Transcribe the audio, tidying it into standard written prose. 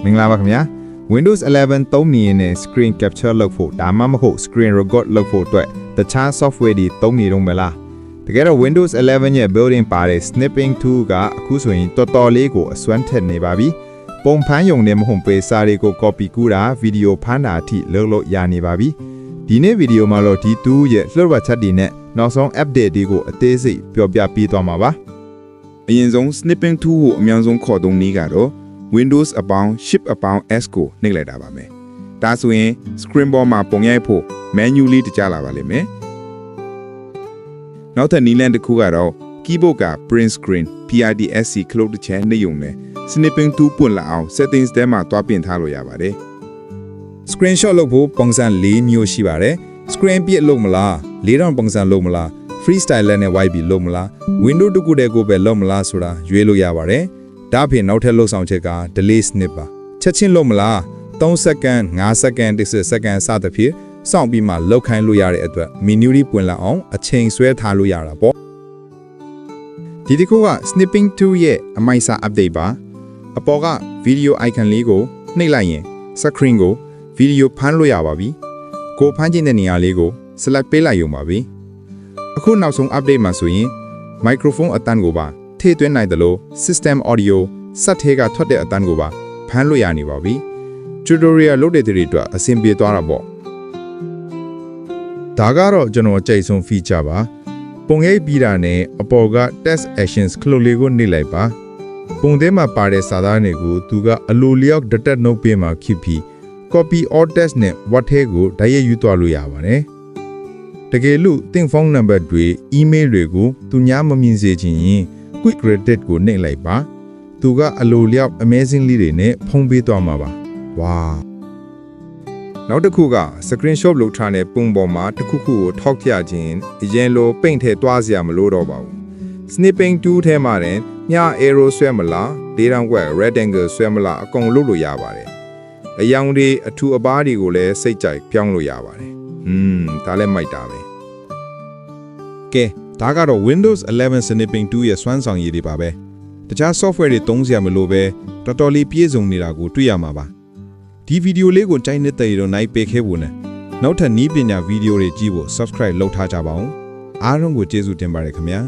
မင်္ဂလာပါခင်ဗျာ Windows 11 သုံးနေရင် Screen Capture လုပ်ဖို့ဒါမှမဟုတ် Screen Record လုပ်ဖို့အတွက်တခြား software တွေသုံးနေတော့မလားတကယ်တော့ Windows 11ရဲ့ built-in ပါတဲ့ Snipping Tool ကအခုဆိုရင်တော်တော်လေးကိုအစွမ်းထက်နေပါပြီပုံဖမ်းယုံနဲ့မဟုတ်ပေစာတွေကို copy ကူးတာ video ဖမ်းတာအထိလုပ်လို့ရနေပါပြီဒီနေ့ video မှာတော့ဒီ tool ရဲ့လျှို့ဝှက်ချက်တွေနဲ့နောက်ဆုံး update တွေကိုအသေးစိတ်ပြောပြပေးသွားမှာပါအရင်ဆုံး Snipping Tool ကိုအများဆုံးခေါ်သုံးနည်းကတော့Windows အပေါင်း Shift အပေါင်း S ကိုနှိပ်လိုက်တာပါမယ်။ဒါဆိုရင် screen ပေါ်မှာပုံရိုက်ဖို့ menu လေးတကြားလာပါလိမ့်မယ်။နောက်ထပ်နည်းလမ်းတစ်ခုကတော့ keyboard က print screen PRDSC ခလုတ်တစ်ချက်နှိပ်ရုံနဲ့ Snipping Tool ပွင့်လာအောင် settings ထဲမှာတွားပြင်ထားလို့ရပါတယ်။ Screenshot လုပ်ဖို့ပုံစံ၄မျိုးရှိပါတယ်။ Screen ပြည့်လုပ်မလား၄တောင်ပုံစံလုပ်မလား Freestyle နဲ့ YB လုပ်မလား Windows တခုတည်းကိုပဲလုပ်မလားဆိုတာရွေးလို့ရပါတယ်။ဒါဖြင့်နောက်ထပ်လုပ်ဆောင်ချက်က delay snip ပါချက်ချင်းလုပ်မလား3စက္ကန့်5စက္ကန့်10စက္ကန့်စသဖြင့်စောင့်ပြီးမှလောက်ခိုင်းလို့ရတဲ့အတွက် menu တွေပွင့်လာအောင်အချိန်ဆွဲထားလို့ရတာပေါ့ဒီတစ်ခုက Snipping Tool ရဲ့အမိုက်စာ update ပါအပေါ်က video icon လေးကိုနှိပ်လိုက်ရင် screen ကို video ဖမ်းလို့ရပါပြီကိုဖမ်းခြင်းတဲ့နေရာလေးကို select ပေးလိုက်ရုံပါပြီအခုနောက်ဆုံး update မှာဆိုရင် microphone အတန်းကိုပါထည့်သွင်းနိုင်တယ်လို့ system audio စက်ထဲကထွက်တဲ့အတန်းကိုပါဖမ်းလို့ရနေပါပြီ tutorial လုပ်တဲ့တွေအတွက်အဆင်ပြေသွားတာပေါ့ဒါကတော့ကျွန်တော်အကြိုက်ဆုံး feature ပါပုံရိပ်ပြီးတာနဲ့အပေါ်က test actions ခလုတ်လေးကိုနှိပ်လိုက်ပါပုံထဲမှာပါတဲ့စာသားတွေကိုသူကအလိုလျောက် detect note ပေးမှာဖြစ်ပြီး copy all text နဲ့ word ထဲကိုတိုက်ရိုက်ယူသွားလို့ရပါတယ်တကယ်လို့သင်ဖုန်းနံပါတ်တွေ email တွေကိုသူများမမြင်စေချင်ရင် quick credit ကိုနှိပ်လိုက်ပါသူကအလိုလျောက် amazing လေးတွေနဲ့ဖုံးပေးသွားမှာပါဝါနောက်တစ်ခုက screenshot လုပ်ထားတဲ့ပုံပေါ်မှာတစ်ခုခုကိုထောက်ပြခြင်းအရင်လိုပိတ်ထဲတွားစရာမလိုတော့ပါဘူး snipping tool ထဲမှာတင်ည arrow ဆွဲမလားလေးတောင်ကွက် rectangle ဆွဲမလားအကုန်လုပ်လို့ရပါတယ်အယောင်တွေအထူအပါးတွေကိုလည်းစိတ်ကြိုက်ပြောင်းလို့ရပါတယ်ဒါလည်းမိုက်တာပဲကဲဒါကတော့ Windows 11 Snipping Tool ရဲ့စွမ်းဆောင်ရည်တွေပါပဲတခြား software တွေသုံးစရာမလိုပဲတော်တော်လေးပြည့်စုံနေတာကိုတွေ့ရမှာပါဒီဗီဒီယိုလေးကိုကြိုက်နေတဲ့တော့နိုင်ပေးခဲ့ဖို့နဲ့နောက်ထပ်နည်းပညာဗီဒီယိုတွေကြည့်ဖို့ subscribe လုပ်ထားကြပါအောင်အားလုံးကိုကျေးဇူးတင်ပါတယ်ခင်ဗျာ